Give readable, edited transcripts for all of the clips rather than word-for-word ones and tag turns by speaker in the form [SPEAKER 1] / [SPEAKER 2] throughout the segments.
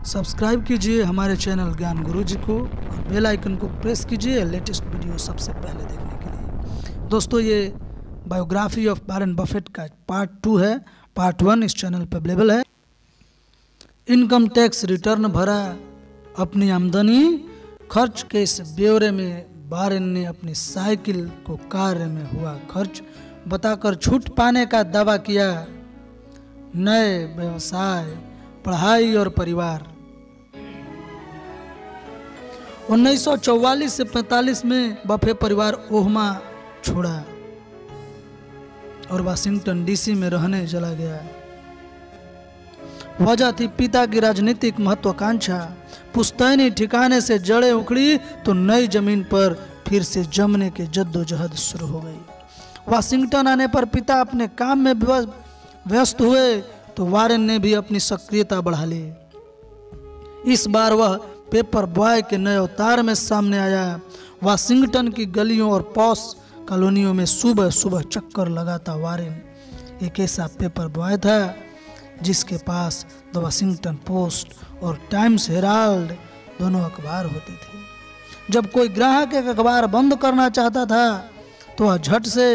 [SPEAKER 1] Subscribe कीजिए हमारे channel ज्ञान गुरु जी को और बेल आइकन को प्रेस कीजिए लेटेस्ट वीडियो सबसे पहले देखने के लिए। दोस्तों, ये बायोग्राफी ऑफ वॉरेन बफेट का पार्ट 2 है। पार्ट 1 इस चैनल पर अवेलेबल है। इनकम टैक्स रिटर्न भरा, अपनी आमदनी खर्च के इस ब्यौरे में वॉरेन ने अपनी साइकिल को कार्य में हुआ खर्च बताकर छूट पाने का दावा किया। नए व्यवसाय, पढ़ाई और परिवार। 1944 से 45 में बफे परिवार ओहामा छोड़ा और वाशिंगटन डीसी में रहने चला गया। वजह थी पिता की राजनीतिक महत्वाकांक्षा। पुश्तैनी ठिकाने से जड़ें उखड़ी तो नई जमीन पर फिर से जमने के जद्दोजहद शुरू हो गई। वाशिंगटन आने पर पिता अपने काम में व्यस्त हुए तो वॉरेन ने भी अपनी सक्रियता बढ़ा ली। इस बार वह पेपर बॉय के नए अवतार में सामने आया। वाशिंगटन की गलियों और पॉश कॉलोनियों में सुबह सुबह चक्कर लगाता वॉरेन एक ऐसा पेपर बॉय था जिसके पास द वाशिंगटन पोस्ट और टाइम्स हेराल्ड दोनों अखबार होते थे। जब कोई ग्राहक एक अखबार बंद करना चाहता था तो वह झट से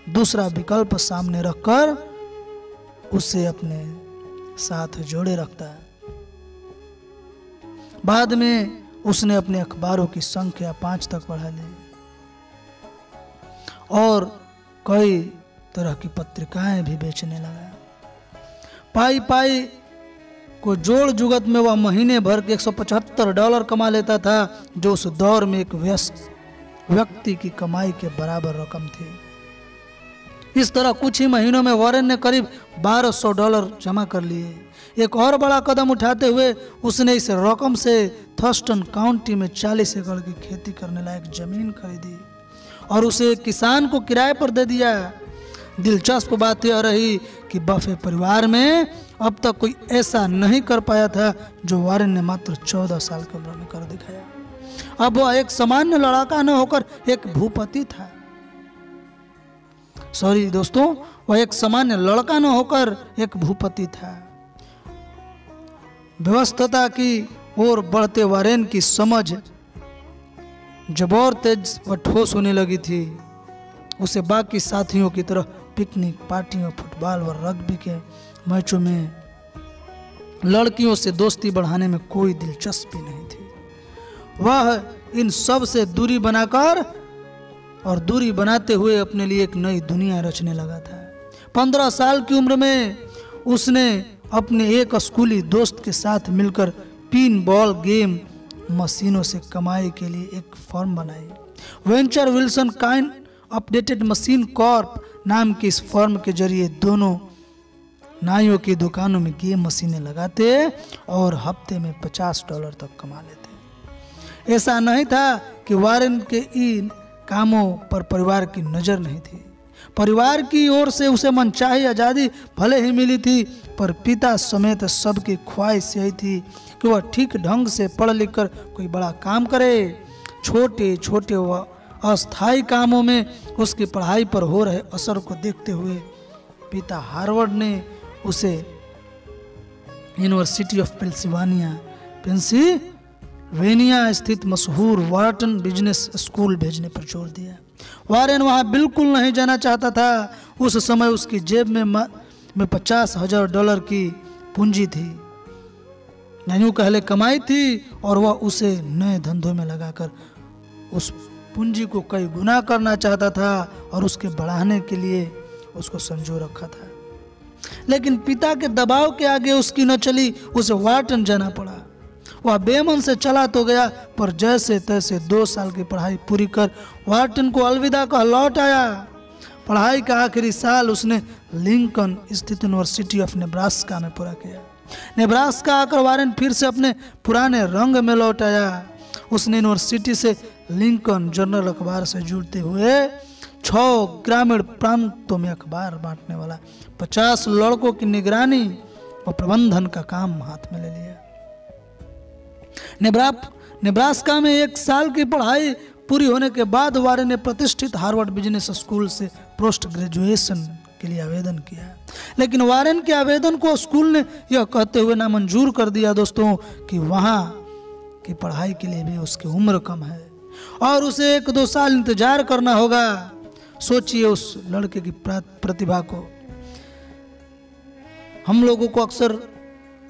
[SPEAKER 1] दूसरा विकल्प सामने रखकर उसे अपने साथ जोड़े रखता। बाद में उसने अपने अखबारों की संख्या 5 तक बढ़ा ली और कई तरह की पत्रिकाएं भी बेचने लगा। पाई पाई को जोड़ जुगत में वह महीने भर के $175 कमा लेता था, जो उस दौर में एक व्यक्ति की कमाई के बराबर रकम थी। इस तरह कुछ ही महीनों में वॉरेन ने करीब $1200 जमा कर लिए। एक और बड़ा कदम उठाते हुए उसने इस रकम से थर्स्टन काउंटी में 40 एकड़ की खेती करने लायक जमीन खरीदी और उसे एक किसान को किराए पर दे दिया। दिलचस्प बात यह रही कि बफे परिवार में अब तक कोई ऐसा नहीं कर पाया था जो वॉरेन ने मात्र 14 साल की उम्र में कर दिखाया। अब वह एक सामान्य लड़का न होकर एक भूपति था। सॉरी दोस्तों, वह एक सामान्य लड़का न होकर एक भूपति था। व्यवस्थता की ओर बढ़ते वॉरेन की समझ जब और तेज व ठोस होने लगी थी। उसे बाकी साथियों की तरह पिकनिक पार्टियों, फुटबॉल व रग्बी के मैचों में लड़कियों से दोस्ती बढ़ाने में कोई दिलचस्पी नहीं थी। वह इन सब से दूरी बनाकर और दूरी बनाते हुए अपने लिए एक नई दुनिया रचने लगा था। 15 साल की उम्र में उसने अपने एक स्कूली दोस्त के साथ मिलकर पिन बॉल गेम मशीनों से कमाई के लिए एक फर्म बनाई। Venture Wilson kind updated machine Corp नाम की इस फर्म के जरिए दोनों नाइयों की दुकानों में गेम मशीनें लगाते और हफ्ते में $50 तक कमा लेते। ऐसा नहीं था कि वॉरेन के इन कामों पर परिवार की नजर नहीं थी। परिवार की ओर से उसे मनचाही आज़ादी भले ही मिली थी, पर पिता समेत सबकी ख्वाहिश यही थी कि वह ठीक ढंग से पढ़ लिख कर कोई बड़ा काम करे। छोटे छोटे व अस्थायी कामों में उसकी पढ़ाई पर हो रहे असर को देखते हुए पिता हार्वर्ड ने उसे यूनिवर्सिटी ऑफ पेंसिल्वेनिया स्थित मशहूर वार्टन बिजनेस स्कूल भेजने पर जोर दिया। वॉरेन वहां बिल्कुल नहीं जाना चाहता था। उस समय उसकी जेब में $50,000 की पूंजी थी, यूं कहले कमाई थी, और वह उसे नए धंधों में लगाकर उस पूंजी को कई गुना करना चाहता था और उसके बढ़ाने के लिए उसको संजो रखा था। लेकिन पिता के दबाव के आगे उसकी न चली। उसे वार्टन जाना पड़ा। वह बेमन से चला तो गया, पर जैसे तैसे 2 साल की पढ़ाई पूरी कर वार्टन को अलविदा कह लौट आया। पढ़ाई का आखिरी साल उसने लिंकन स्थित यूनिवर्सिटी ऑफ नेब्रास्का में पूरा किया। नेब्रास्का आकर वॉरेन फिर से अपने पुराने रंग में लौट आया। उसने यूनिवर्सिटी से लिंकन जर्नल अखबार से जुड़ते हुए 6 ग्रामीण प्रांतों में अखबार बांटने वाला 50 लड़कों की निगरानी और प्रबंधन का काम हाथ में ले लिया। नेब्रास्का में 1 साल की पढ़ाई पूरी होने के बाद वॉरेन ने प्रतिष्ठित हार्वर्ड बिजनेस स्कूल से पोस्ट ग्रेजुएशन के लिए आवेदन किया, लेकिन वारेन के आवेदन को स्कूल ने यह कहते हुए नामंजूर कर दिया दोस्तों कि वहाँ की पढ़ाई के लिए भी उसकी उम्र कम है और उसे 1-2 साल इंतजार करना होगा। सोचिए उस लड़के की प्रतिभा को। हम लोगों को अक्सर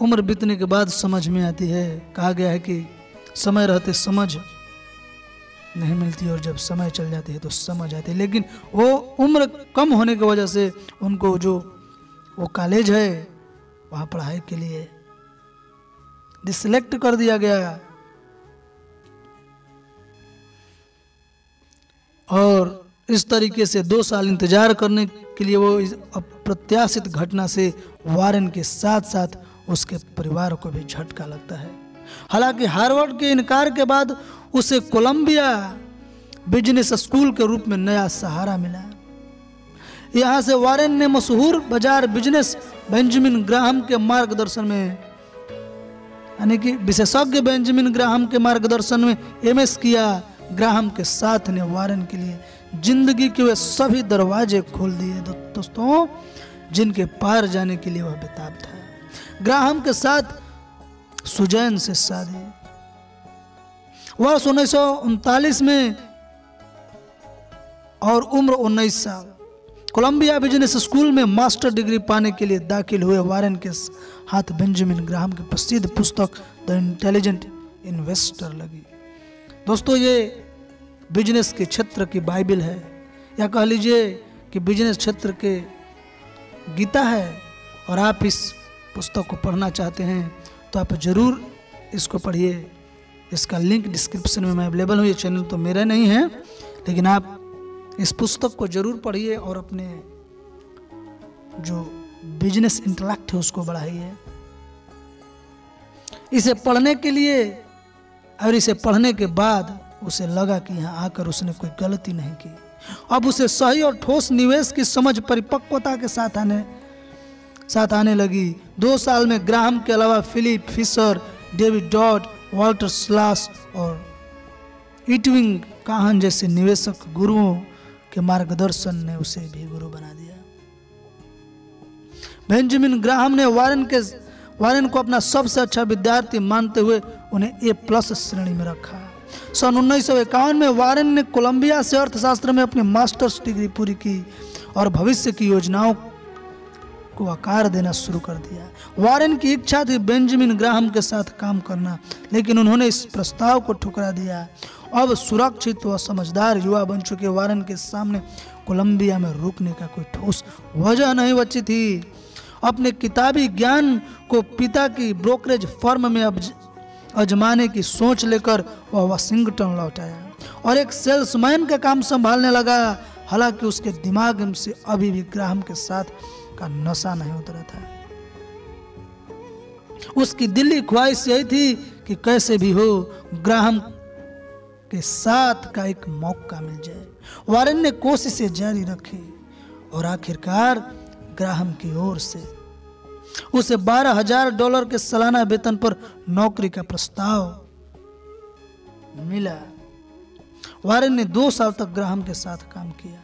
[SPEAKER 1] उम्र बीतने के बाद समझ में आती है। कहा गया है कि समय रहते समझ नहीं मिलती और जब समय चल जाती है तो समझ आती है, लेकिन वो उम्र कम होने की वजह से उनको जो वो कॉलेज है वहाँ पढ़ाई के लिए डिसलेक्ट कर दिया गया और इस तरीके से 2 साल इंतजार करने के लिए वो इस अप्रत्याशित घटना से वारेन के साथ साथ उसके परिवार को भी झटका लगता है। हालांकि हार्वर्ड के इनकार के बाद उसे कोलंबिया बिजनेस स्कूल के रूप में नया सहारा मिला। यहाँ से वारेन ने मशहूर बाजार बिजनेस बेंजामिन ग्राहम के मार्गदर्शन में, यानी कि विशेषज्ञ बेंजामिन ग्राहम के मार्गदर्शन में MS किया। ग्राहम के साथ ने वारेन के लिए जिंदगी के वे सभी दरवाजे खोल दिए दोस्तों जिनके पार जाने के लिए वह बेताब था। ग्राहम के साथ सुजैन से शादी वर्ष 1939 में और उम्र 19 साल। कोलंबिया बिजनेस स्कूल में मास्टर डिग्री पाने के लिए दाखिल हुए वारेन के हाथ बेंजामिन ग्राहम की प्रसिद्ध पुस्तक द इंटेलिजेंट इन्वेस्टर लगी। दोस्तों ये बिजनेस के क्षेत्र की बाइबल है, या कह लीजिए कि बिजनेस क्षेत्र के गीता है। और आप इस पुस्तक को पढ़ना चाहते हैं तो आप ज़रूर इसको पढ़िए। इसका लिंक डिस्क्रिप्शन में अवेलेबल है। ये चैनल तो मेरा नहीं है, लेकिन आप इस पुस्तक को ज़रूर पढ़िए और अपने जो बिजनेस इंटेलेक्ट है उसको बढ़ाइए। इसे पढ़ने के लिए और इसे पढ़ने के बाद उसे लगा कि यहाँ आकर उसने कोई गलती नहीं की। अब उसे सही और ठोस निवेश की समझ परिपक्वता के साथ आने लगी। 2 साल में ग्राहम के अलावा Philip Fisher, David Dodd, Walter Schloss और इटविंग काहन जैसे निवेशक गुरुओं के मार्गदर्शन ने उसे भी गुरु बना दिया। बेंजामिन ग्राहम ने वारेन को अपना सबसे अच्छा विद्यार्थी मानते हुए उन्हें A+ श्रेणी में रखा। सन 1951 में वारेन ने कोलंबिया से अर्थशास्त्र में अपनी मास्टर्स डिग्री पूरी की और भविष्य की योजनाओं को आकार देना शुरू कर दिया। वारेन की इच्छा थी बेंजामिन ग्राहम के साथ काम करना, लेकिन उन्होंने इस प्रस्ताव को ठुकरा दिया। अब सुरक्षित व समझदार युवा बन चुके वारेन के सामने कोलंबिया में रुकने का कोई ठोस वजह नहीं बची थी। अपने किताबी ज्ञान को पिता की ब्रोकरेज फर्म में आजमाने की सोच लेकर वह वाशिंगटन लौट आया और एक सेल्समैन का काम संभालने लगा। हालांकि उसके दिमाग से अभी भी ग्राहम के साथ का नशा नहीं उतरा था। उसकी दिली ख्वाहिश यही थी कि कैसे भी हो ग्राहम के साथ का एक मौका मिल जाए। वारेन ने कोशिशें जारी रखी और आखिरकार ग्राहम की ओर से उसे $12,000 के सालाना वेतन पर नौकरी का प्रस्ताव मिला। वारेन ने 2 साल तक ग्राहम के साथ काम किया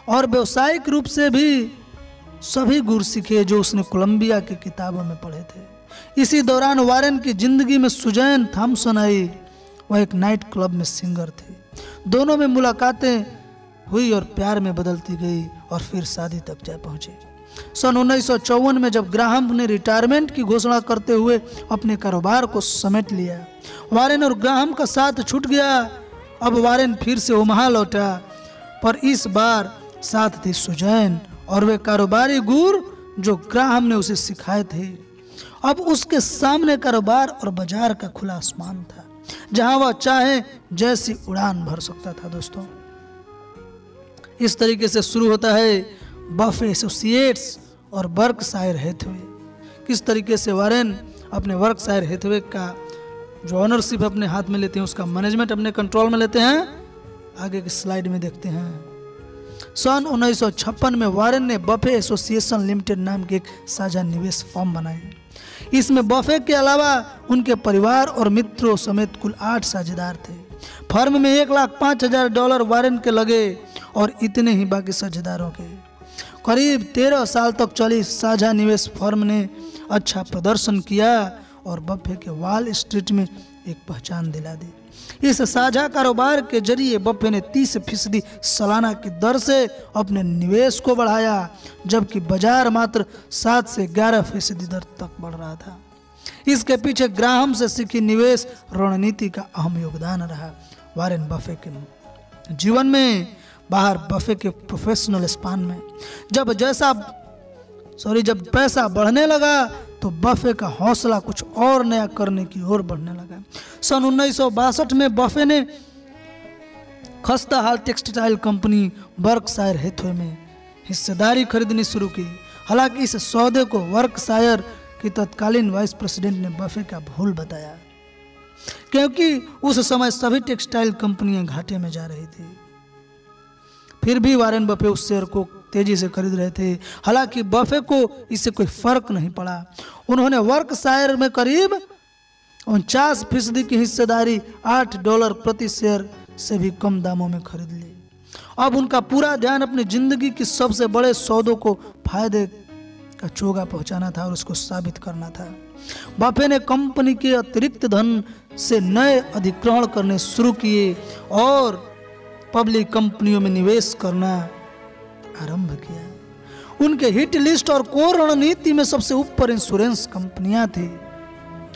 [SPEAKER 1] और व्यावसायिक रूप से भी सभी गुर सीखे जो उसने कोलंबिया की किताबों में पढ़े थे। इसी दौरान वारेन की जिंदगी में सुजैन थॉम्सन आई। वह एक नाइट क्लब में सिंगर थी। दोनों में मुलाकातें हुई और प्यार में बदलती गई और फिर शादी तक जा पहुंची। सन 1954 में जब ग्राहम ने रिटायरमेंट की घोषणा करते हुए अपने कारोबार को समेट लिया, वारेन और ग्राहम का साथ छूट गया। अब वारेन फिर से ओमाहा लौटा, पर इस बार साथ थी सुजैन और वे कारोबारी गुर जो ग्राहम ने उसे सिखाए थे। अब उसके सामने कारोबार और बाजार का खुला आसमान था, जहां वह चाहे जैसी उड़ान भर सकता था। दोस्तों, इस तरीके से शुरू होता है बफे एसोसिएट्स और बर्कशायर हैथवे। किस तरीके से वारेन अपने बर्कशायर हैथवे का जो ऑनरशिप अपने हाथ में लेते हैं, उसका मैनेजमेंट अपने कंट्रोल में लेते हैं, आगे की स्लाइड में देखते हैं। सन 1956 में वारेन ने बफे एसोसिएशन लिमिटेड नाम की एक साझा निवेश फर्म बनाई। इसमें बफे के अलावा उनके परिवार और मित्रों समेत कुल 8 साझेदार थे। फर्म में $1,05,000 वारेन के लगे और इतने ही बाकी साझेदारों के। करीब 13 साल तक चली साझा निवेश फर्म ने अच्छा प्रदर्शन किया और बफे के वॉल स्ट्रीट में एक पहचान दिला दी। इस साझा कारोबार के जरिए बफे ने 30% सालाना की दर से अपने निवेश को बढ़ाया, जबकि बाजार मात्र 7 से 11% दर तक बढ़ रहा था। इसके पीछे ग्राहम से सीखी निवेश रणनीति का अहम योगदान रहा। वॉरेन बफे के जीवन में बाहर बफे के प्रोफेशनल स्पान में जब पैसा बढ़ने लगा तो बफे का हौसला कुछ और नया करने की ओर बढ़ने लगा। सन 1962 में बफे ने खस्ता हाल टेक्सटाइल कंपनी वर्कशायर हैथवे में हिस्सेदारी खरीदनी शुरू की। हालांकि इस सौदे को वर्कशायर की तत्कालीन वाइस प्रेसिडेंट ने बफे का भूल बताया, क्योंकि उस समय सभी टेक्सटाइल कंपनियां घाटे में जा रही थी। फिर भी वॉरेन बफे उस शेयर को तेजी से खरीद रहे थे। हालांकि बफे को इससे कोई फर्क नहीं पड़ा। उन्होंने वर्कशायर में करीब 49% की हिस्सेदारी $8 प्रति शेयर से भी कम दामों में खरीद ली। अब उनका पूरा ध्यान अपनी जिंदगी की सबसे बड़े सौदों को फायदे का चोगा पहुंचाना था और उसको साबित करना था। बफे ने कंपनी के अतिरिक्त धन से नए अधिग्रहण करने शुरू किए और पब्लिक कंपनियों में निवेश करना आरंभ किया। उनके हिट लिस्ट और कोर रणनीति में सबसे ऊपर इंश्योरेंस कंपनियां थी।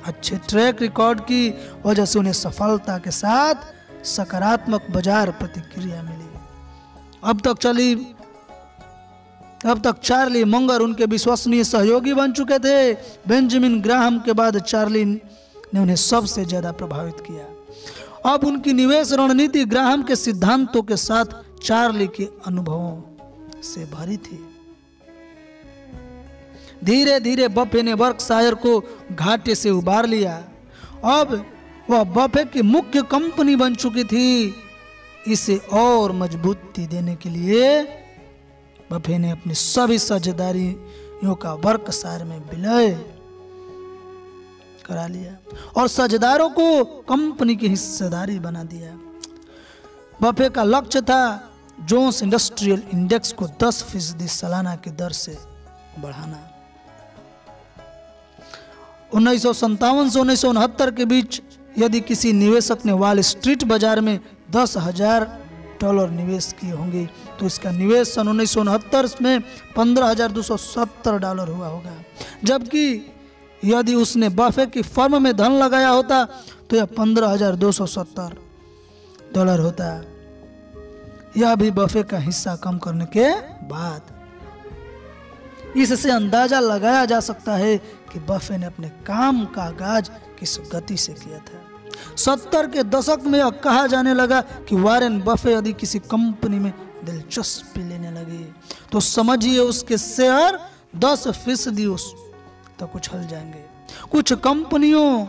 [SPEAKER 1] अच्छे ट्रैक रिकॉर्ड की वजह से उन्हें सफलता के साथ सकारात्मक बाजार प्रतिक्रिया मिली। अब तक चार्ली मंगर उनके विश्वसनीय सहयोगी बन चुके थे। बेंजामिन ग्राहम के बाद चार्ली ने उन्हें सबसे ज्यादा प्रभावित किया। अब उनकी निवेश रणनीति ग्राहम के सिद्धांतों के साथ चार्ली के अनुभवों से भरी थी। धीरे धीरे बफे ने वर्कशायर को घाटे से उबार लिया। अब वह बफे की मुख्य कंपनी बन चुकी थी। इसे और मजबूती देने के लिए बफे ने अपनी सभी साझेदारियों का वर्कशायर में विलय करा लिया और साझेदारों को कंपनी की हिस्सेदारी बना दिया। बफे का लक्ष्य था जोन्स इंडस्ट्रियल इंडेक्स को 10% सालाना की दर से बढ़ाना। 1957 से 1969 के बीच यदि किसी निवेशक ने वॉल स्ट्रीट बाजार में $10,000 निवेश किए होंगे तो इसका निवेश सन 1969 में $15,270 हुआ होगा, जबकि यदि उसने बफे की फर्म में धन लगाया होता तो यह $15,270 होता। यह भी बफे का हिस्सा कम करने के बाद। इससे अंदाजा लगाया जा सकता है कि बफे ने अपने काम का आगाज किस गति से किया था। 70 के दशक में यह कहा जाने लगा कि वॉरेन बफे यदि किसी कंपनी में दिलचस्पी लेने लगे तो समझिए उसके शेयर 10% उस तक उछल जाएंगे। कुछ कंपनियों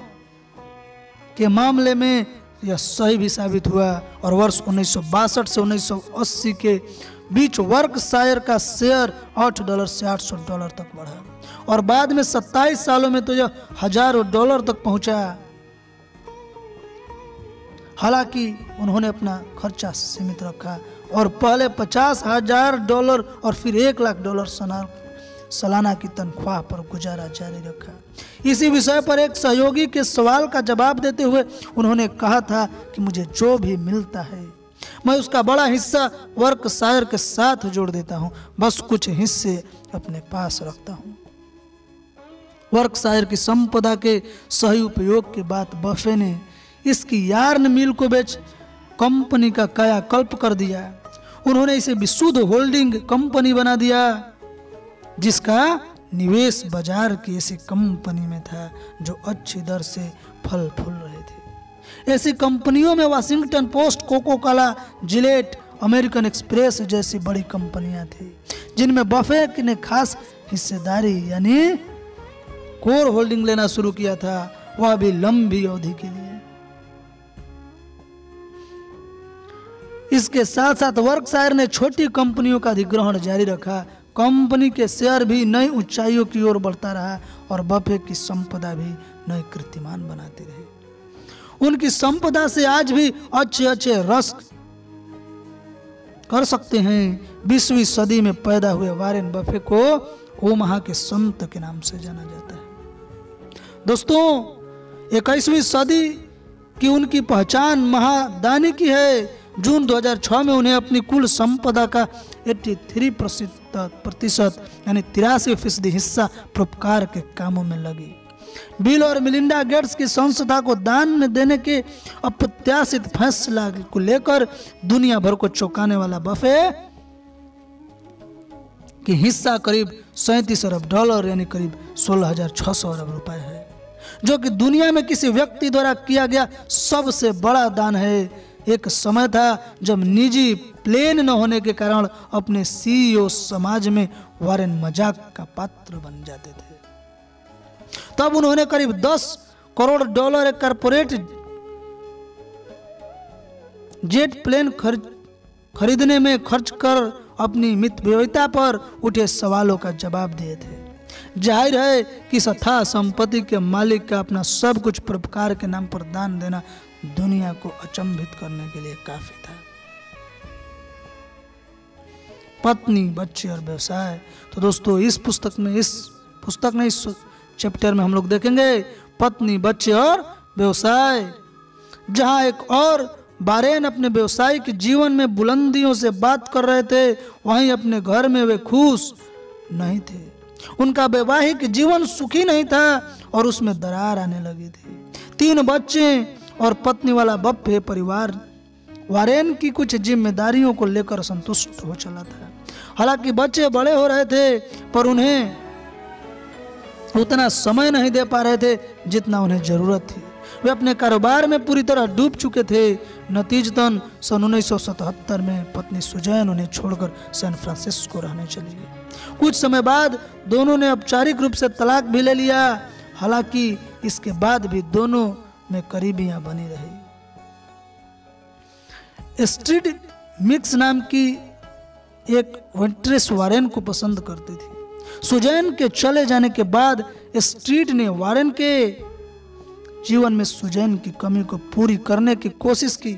[SPEAKER 1] के मामले में यह सही भी साबित हुआ और वर्ष 1962 से 1980 के बीच वर्कशायर का शेयर $8 से $800 तक बढ़ा और बाद में 27 सालों में तो यह $1,000 तक पहुंचा। हालांकि उन्होंने अपना खर्चा सीमित रखा और पहले $50,000 और फिर $1,00,000 सालाना की तनख्वाह पर गुजारा जारी रखा। इसी विषय पर एक सहयोगी के सवाल का जवाब देते हुए उन्होंने कहा था कि मुझे जो भी मिलता है मैं उसका बड़ा हिस्सा वर्कशायर के साथ जोड़ देता हूं, बस कुछ हिस्से अपने पास रखता हूं। वर्कशायर की संपदा के सही उपयोग के बाद बफे ने इसकी यार्न मिल को बेच कंपनी का कायाकल्प कर दिया। उन्होंने इसे विशुद्ध होल्डिंग कंपनी बना दिया जिसका निवेश बाजार की ऐसी कंपनी में था जो अच्छी दर से फल फूल रहे थे। ऐसी कंपनियों में Washington Post, Coca Cola, Gillette, American Express जैसी बड़ी कंपनियां थी जिनमें बफे ने खास हिस्सेदारी यानी कोर होल्डिंग लेना शुरू किया था, वह भी लंबी अवधि के लिए। इसके साथ साथ वर्कशायर ने छोटी कंपनियों का अधिग्रहण जारी रखा। कंपनी के शेयर भी नई ऊंचाइयों की ओर बढ़ता रहा और बफे की संपदा भी नए कीर्तिमान बनाती रही। उनकी संपदा से आज भी अच्छे अच्छे रस्क कर सकते हैं। 20वीं सदी में पैदा हुए वॉरेन बफे को ओमाहा के संत के नाम से जाना जाता है। दोस्तों 21वीं सदी की उनकी पहचान महादानी की है। जून 2006 में उन्हें अपनी कुल संपदा का 83% यानी 83% हिस्सा परोपकार के कामों में लगी। बिल और मिलिंडा गेट्स की संस्था को दान में देने के अप्रत्याशित फैसला को लेकर दुनिया भर को चौंकाने वाला बफे की हिस्सा करीब $37 अरब यानी करीब 16,600 अरब रुपए है, जो कि दुनिया में किसी व्यक्ति द्वारा किया गया सबसे बड़ा दान है। एक समय था जब निजी प्लेन न होने के कारण अपने सीईओ समाज में वॉरेन मजाक का पात्र बन जाते थे। तब उन्होंने करीब $10 करोड़ एक कारपोरेट जेट प्लेन खरीदने में खर्च कर अपनी मितव्ययिता पर उठे सवालों का जवाब दिए थे। जाहिर है कि इस अथाह संपत्ति के मालिक का अपना सब कुछ परोपकार के नाम पर दान देना दुनिया को अचंभित करने के लिए काफी था। पत्नी, बच्चे और व्यवसाय। तो दोस्तों इस चैप्टर में हम लोग देखेंगे पत्नी, बच्चे और व्यवसाय। जहां एक और वॉरेन अपने व्यवसायिक जीवन में बुलंदियों से बात कर रहे थे, वहीं अपने घर में वे खुश नहीं थे। उनका वैवाहिक जीवन सुखी नहीं था और उसमें दरार आने लगी थी। 3 बच्चे और पत्नी वाला बफे परिवार वॉरेन की कुछ जिम्मेदारियों को लेकर संतुष्ट हो चला था। हालांकि बच्चे बड़े हो रहे थे पर उन्हें उतना समय नहीं दे पा रहे थे जितना उन्हें जरूरत थी। वे अपने कारोबार में पूरी तरह डूब चुके थे। नतीजतन सन 1977 में पत्नी सुजैन उन्हें छोड़कर सैन फ्रांसिस्को रहने चली गई। कुछ समय बाद दोनों ने औपचारिक रूप से तलाक भी ले लिया। हालांकि इसके बाद भी दोनों में करीबियां बनी रही। स्ट्रीट मिक्स नाम की एक वेट्रेस वॉरेन को पसंद करती थी। सुजैन के चले जाने के बाद स्ट्रीट ने वॉरेन के जीवन में सुजैन की कमी को पूरी करने की कोशिश की।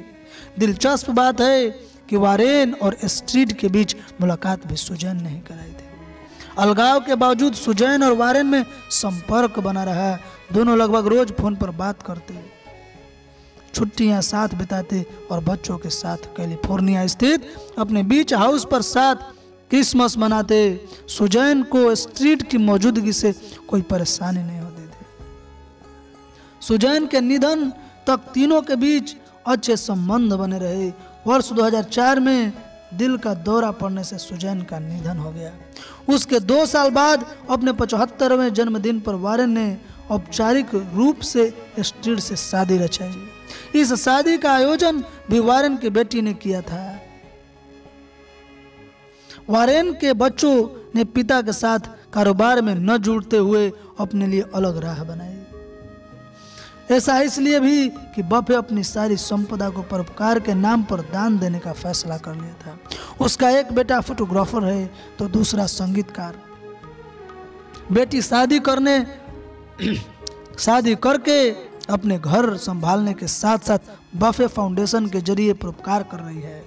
[SPEAKER 1] दिलचस्प बात है कि वॉरेन और स्ट्रीट के बीच मुलाकात भी सुजैन ने ही कराई थी। अलगाव के बावजूद सुजैन और वॉरेन में संपर्क बना रहा। दोनों लगभग रोज फोन पर बात करते, छुट्टियां साथ बिताते और बच्चों के साथ कैलिफोर्निया स्थित अपने बीच हाउस पर साथ क्रिसमस मनाते। सुजैन को स्ट्रीट की मौजूदगी से कोई परेशानी नहीं होती थी। सुजैन के निधन तक तीनों के बीच अच्छे संबंध बने रहे। वर्ष 2004 में दिल का दौरा पड़ने से सुजैन का निधन हो गया। उसके 2 साल बाद अपने 75वें जन्मदिन पर वॉरेन ने औपचारिक रूप से स्ट्रीट से शादी रचाई। इस शादी का आयोजन भी वॉरेन की बेटी ने किया था। वॉरेन के बच्चों ने पिता के साथ कारोबार में न जुड़ते हुए अपने लिए अलग राह बनाई। ऐसा इसलिए भी कि बफे अपनी सारी संपदा को परोपकार के नाम पर दान देने का फैसला कर लिया था। उसका एक बेटा फोटोग्राफर है तो दूसरा संगीतकार। बेटी शादी करके अपने घर संभालने के साथ साथ बफे फाउंडेशन के जरिए परोपकार कर रही है।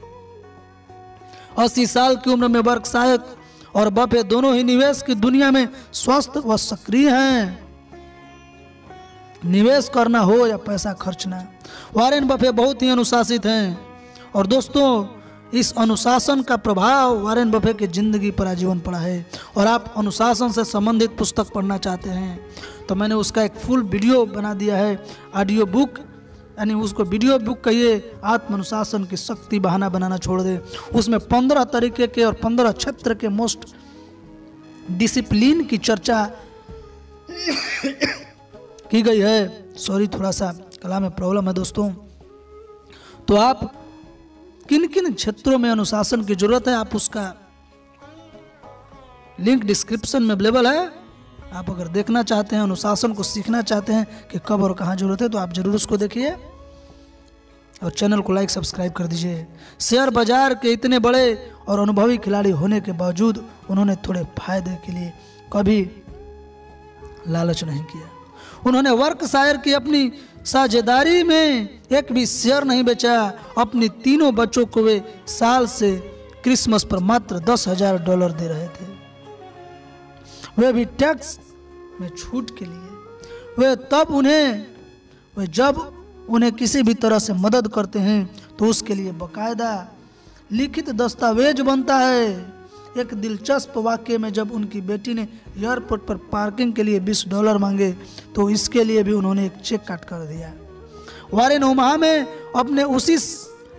[SPEAKER 1] 80 साल की उम्र में वर्कशायर और बफे दोनों ही निवेश की दुनिया में स्वस्थ व सक्रिय हैं। निवेश करना हो या पैसा खर्चना, वॉरेन बफे बहुत ही अनुशासित हैं। और दोस्तों इस अनुशासन का प्रभाव वॉरेन बफे की जिंदगी पर आजीवन पड़ा है। और आप अनुशासन से संबंधित पुस्तक पढ़ना चाहते हैं तो मैंने उसका एक फुल वीडियो बना दिया है, ऑडियो बुक, यानी उसको वीडियो बुक कहिए। आत्म अनुशासन की शक्ति बहाना बनाना छोड़ दे। उसमें 15 तरीके के और 15 क्षेत्र के मोस्ट डिसिप्लिन की चर्चा की गई है। सॉरी, थोड़ा सा कला में प्रॉब्लम है दोस्तों। तो आप किन किन क्षेत्रों में अनुशासन की जरूरत है, आप उसका लिंक डिस्क्रिप्शन में अवेलेबल है। आप अगर देखना चाहते हैं, अनुशासन को सीखना चाहते हैं कि कब और कहाँ जरूरत है, तो आप जरूर उसको देखिए और चैनल को लाइक सब्सक्राइब कर दीजिए। शेयर बाजार के इतने बड़े और अनुभवी खिलाड़ी होने के बावजूद उन्होंने थोड़े फायदे के लिए कभी लालच नहीं किया। उन्होंने वर्कशायर की अपनी साझेदारी में एक भी शेयर नहीं बेचा। अपनी तीनों बच्चों को वे साल से क्रिसमस पर मात्र $10,000 दे रहे थे, वे भी टैक्स में छूट के लिए। वे जब उन्हें किसी भी तरह से मदद करते हैं तो उसके लिए बकायदा लिखित दस्तावेज बनता है। एक दिलचस्प वाक्य में जब उनकी बेटी ने एयरपोर्ट पर पार्किंग के लिए $20 मांगे तो इसके लिए भी उन्होंने एक चेक काट कर दिया। वारेन ओमाहा में अपने उसी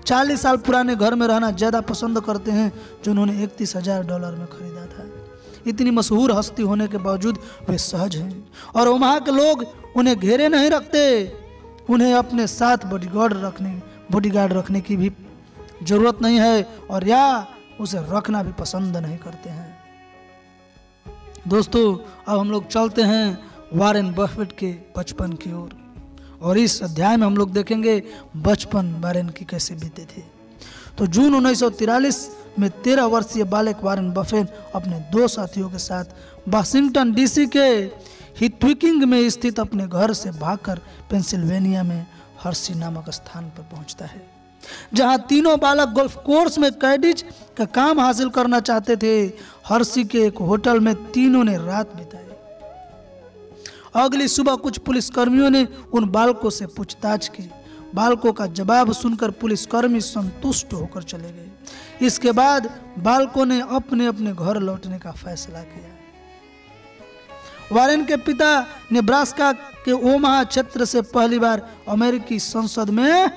[SPEAKER 1] 40 साल पुराने घर में रहना ज़्यादा पसंद करते हैं जो उन्होंने $31,000 में खरीदा था। इतनी मशहूर हस्ती होने के बावजूद वे सहज हैं और ओमाहा के लोग उन्हें घेरे नहीं रखते। उन्हें अपने साथ बॉडीगार्ड रखने की भी जरूरत नहीं है और या उसे रखना भी पसंद नहीं करते हैं। दोस्तों, अब हम लोग चलते हैं वारेन बफेट के बचपन की ओर और इस अध्याय में हम लोग देखेंगे बचपन वारेन की कैसे बीते थे। तो जून 1943 में 13 वर्षीय बालक वारेन बफेट अपने 2 साथियों के साथ वाशिंगटन डीसी के हिटविकिंग में स्थित अपने घर से भागकर पेंसिल्वेनिया में हर्सी नामक स्थान पर पहुंचता है, जहां तीनों बालक गोल्फ कोर्स में कैडिज का काम हासिल करना चाहते थे। हर्सी के एक होटल में तीनों ने रात बिताई। अगली सुबह कुछ पुलिसकर्मियों ने उन बालकों से पूछताछ की। बालकों का जवाब सुनकर पुलिसकर्मी संतुष्ट होकर चले गए। इसके बाद बालकों ने अपने अपने घर लौटने का फैसला किया। वारेन के पिता नेब्रास्का के ओमाहा क्षेत्र से पहली बार अमेरिकी संसद में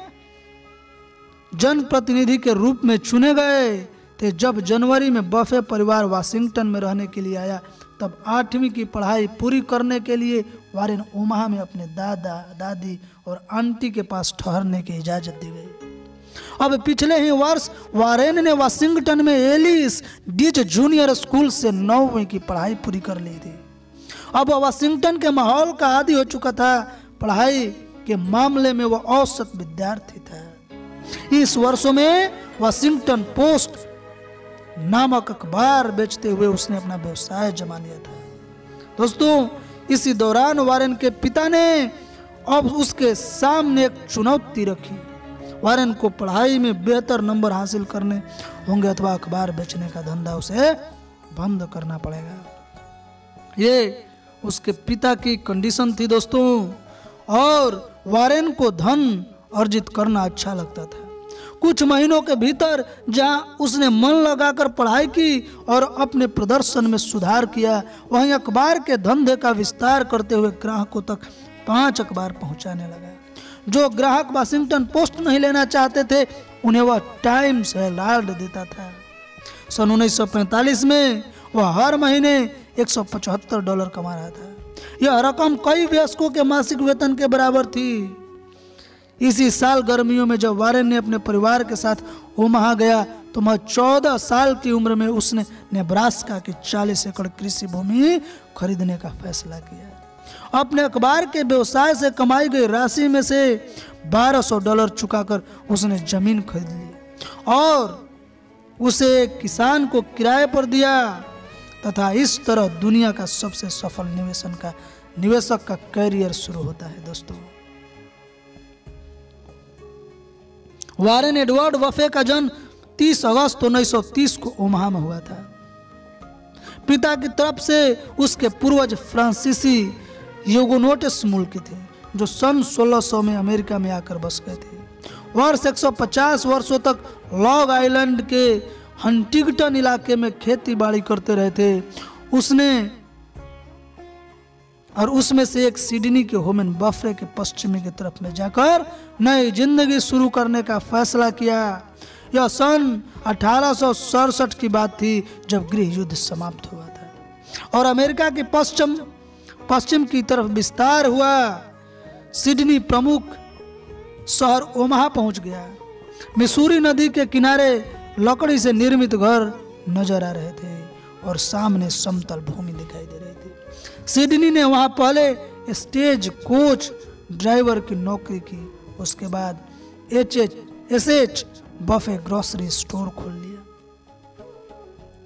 [SPEAKER 1] जनप्रतिनिधि के रूप में चुने गए थे। जब जनवरी में बफे परिवार वाशिंगटन में रहने के लिए आया तब 8वीं की पढ़ाई पूरी करने के लिए वारेन ओमाहा में अपने दादा दादी और आंटी के पास ठहरने की इजाजत दी गई। अब पिछले ही वर्ष वारेन ने वाशिंगटन में एलिस डीज जूनियर स्कूल से 9वीं की पढ़ाई पूरी कर ली थी। अब वाशिंगटन के माहौल का आदी हो चुका था। पढ़ाई के मामले में वह औसत विद्यार्थी था। इस वर्षों में वाशिंगटन पोस्ट नामक अखबार बेचते हुए उसने अपना व्यवसाय जमा लिया था। दोस्तों, इसी दौरान वारेन के पिता ने अब उसके सामने एक चुनौती रखी। वारेन को पढ़ाई में बेहतर नंबर हासिल करने होंगे अथवा अखबार बेचने का धंधा उसे बंद करना पड़ेगा। ये उसके पिता की कंडीशन थी दोस्तों। और वारेन को धन अर्जित करना अच्छा लगता था। कुछ महीनों के भीतर जहां उसने मन लगाकर पढ़ाई की और अपने प्रदर्शन में सुधार किया, वहीं अखबार के धंधे का विस्तार करते हुए ग्राहकों तक 5 अखबार पहुंचाने लगा। जो ग्राहक वाशिंगटन पोस्ट नहीं लेना चाहते थे उन्हें वह टाइम्स हेराल्ड देता था। सन 1945 में वह हर महीने $175 कमा रहा था। यह रकम कई वयस्कों के मासिक वेतन के बराबर थी। इसी साल गर्मियों में जब वारेन ने अपने परिवार के साथ ओमाहा गया तो वह 14 साल की उम्र में उसने नेब्रास्का की 40 एकड़ कृषि भूमि खरीदने का फैसला किया। अपने अखबार के व्यवसाय से कमाई गई राशि में से $1200 चुकाकर उसने जमीन खरीद ली और उसे एक किसान को किराए पर दिया तथा इस तरह दुनिया का सबसे सफल निवेशक का कैरियर शुरू होता है। दोस्तों, वारेन एडवर्ड बफे का जन्म 30 अगस्त 1930 को ओमाहा में हुआ था। पिता की तरफ से उसके पूर्वज फ्रांसीसी यूगोनोट्स मूल के थे जो सन 1600 में अमेरिका में आकर बस गए थे। वर्ष 150 वर्षों तक लॉन्ग आइलैंड के हंटिंगटन इलाके में खेती बाड़ी करते रहे थे। उसमें से एक सिडनी के होमेन बफे के पश्चिमी की तरफ में जाकर नई जिंदगी शुरू करने का फैसला किया। यह सन 1867 की बात थी जब गृह युद्ध समाप्त हुआ था और अमेरिका के पश्चिम की तरफ विस्तार हुआ। सिडनी प्रमुख शहर ओमाहा पहुंच गया। मिसूरी नदी के किनारे लकड़ी से निर्मित घर नजर आ रहे थे और सामने समतल भूमि दिखाई दे रही थी। सिडनी ने वहां पहले स्टेज कोच ड्राइवर की नौकरी की। उसके बाद एसएच बफे ग्रोसरी स्टोर खोल लिया।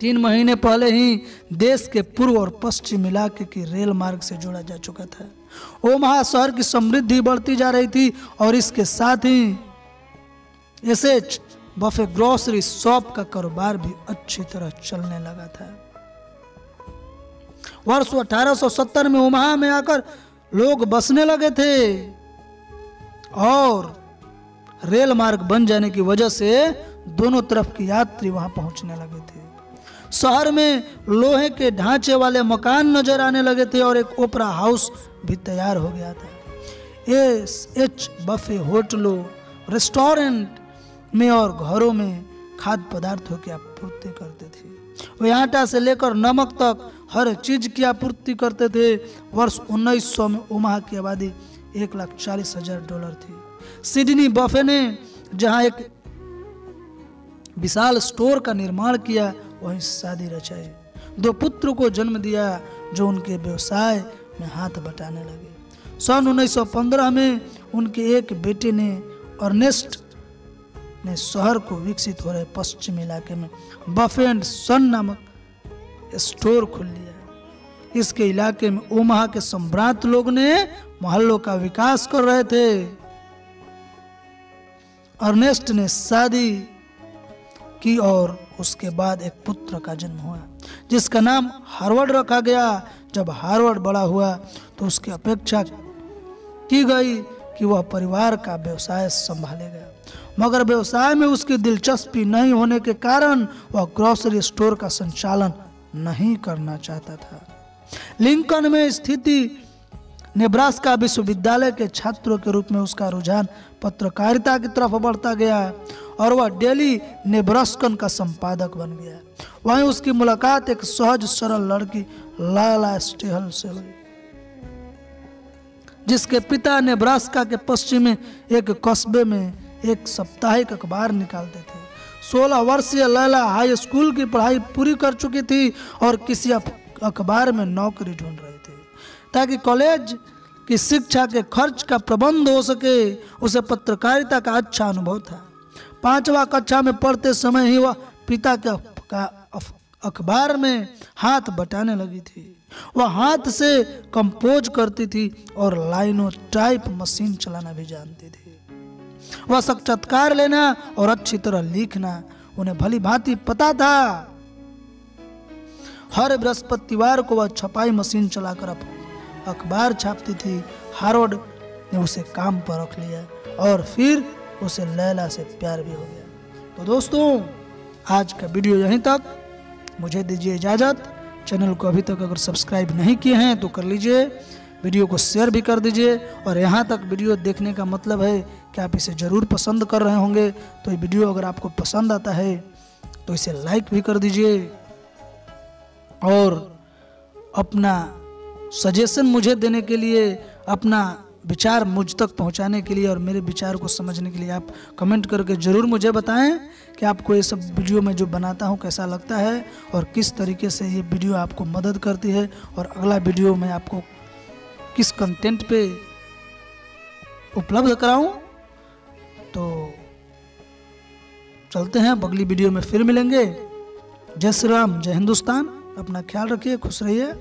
[SPEAKER 1] 3 महीने पहले ही देश के पूर्व और पश्चिम इलाके की रेल मार्ग से जोड़ा जा चुका था। ओमाहा शहर की समृद्धि बढ़ती जा रही थी और इसके साथ ही एसएच बफे ग्रोसरी शॉप का कारोबार भी अच्छी तरह चलने लगा था। वर्ष 1870 में ओमाहा में आकर लोग बसने लगे थे और रेल मार्ग बन जाने की वजह से दोनों तरफ के यात्री वहां पहुंचने लगे थे। शहर में लोहे के ढांचे वाले मकान नजर आने लगे थे और एक ओपरा हाउस भी तैयार हो गया था। एच बफे होटलों, रेस्टोरेंट में और घरों में खाद्य पदार्थों की आपूर्ति करते थे। वे आटा से लेकर नमक तक हर चीज की आपूर्ति करते थे। वर्ष 1900 में ओमाहा की आबादी 1,40,000 डॉलर थी। सिडनी बफे ने जहां एक विशाल स्टोर का निर्माण किया, वहीं शादी रचाई, 2 पुत्र को जन्म दिया जो उनके व्यवसाय में हाथ बटाने लगे। सन 1915 में उनके एक बेटे ने अर्नेस्ट ने शहर को विकसित हो रहे पश्चिमी इलाके में बफे एंड सन नामक स्टोर खोल लिया। इसके इलाके में ओमाहा के सम्राट लोग ने मोहल्लों का विकास कर रहे थे। अर्नेस्ट ने शादी की और उसके बाद एक पुत्र का जन्म हुआ जिसका नाम हार्वर्ड रखा गया। जब हार्वर्ड बड़ा हुआ तो उसकी अपेक्षा की गई कि वह परिवार का व्यवसाय संभालेगा, मगर व्यवसाय में उसकी दिलचस्पी नहीं होने के कारण वह ग्रोसरी स्टोर का संचालन नहीं करना चाहता था। लिंकन में स्थिति नेब्रास्का विश्वविद्यालय के छात्रों के रूप में उसका रुझान पत्रकारिता की तरफ बढ़ता गया और वह डेली नेब्रास्कन का संपादक बन गया। वहीं उसकी मुलाकात एक सहज सरल लड़की लाला स्टेहल से हुई, जिसके पिता नेब्रास्का के पश्चिम में एक कस्बे में एक साप्ताहिक अखबार निकालते थे। 16 वर्षीय लैला हाई स्कूल की पढ़ाई पूरी कर चुकी थी और किसी अखबार में नौकरी ढूंढ रही थी ताकि कॉलेज की शिक्षा के खर्च का प्रबंध हो सके। उसे पत्रकारिता का अच्छा अनुभव था। 5वां कक्षा में पढ़ते समय ही वह पिता के अखबार में हाथ बटाने लगी थी। वह हाथ से कंपोज करती थी और लाइनोटाइप मशीन चलाना भी जानती थी। वह साक्षात्कार लेना और अच्छी तरह लिखना उन्हें भली भांति पता था। हर बृहस्पतिवार को वह छपाई मशीन चलाकर अखबार छापती थी। हार्वर्ड ने उसे काम पर रख लिया और फिर उसे लैला से प्यार भी हो गया। तो दोस्तों, आज का वीडियो यहीं तक। मुझे दीजिए इजाज़त। चैनल को अभी तक अगर सब्सक्राइब नहीं किए हैं तो कर लीजिए, वीडियो को शेयर भी कर दीजिए और यहाँ तक वीडियो देखने का मतलब है कि आप इसे ज़रूर पसंद कर रहे होंगे। तो ये वीडियो अगर आपको पसंद आता है तो इसे लाइक भी कर दीजिए और अपना सजेशन मुझे देने के लिए, अपना विचार मुझ तक पहुंचाने के लिए और मेरे विचार को समझने के लिए आप कमेंट करके ज़रूर मुझे बताएं कि आपको ये सब वीडियो मैं जो बनाता हूं कैसा लगता है और किस तरीके से ये वीडियो आपको मदद करती है और अगला वीडियो मैं आपको किस कंटेंट पे उपलब्ध कराऊं। तो चलते हैं, अगली वीडियो में फिर मिलेंगे। जय श्री राम, जय हिंदुस्तान। अपना ख्याल रखिए, खुश रहिए।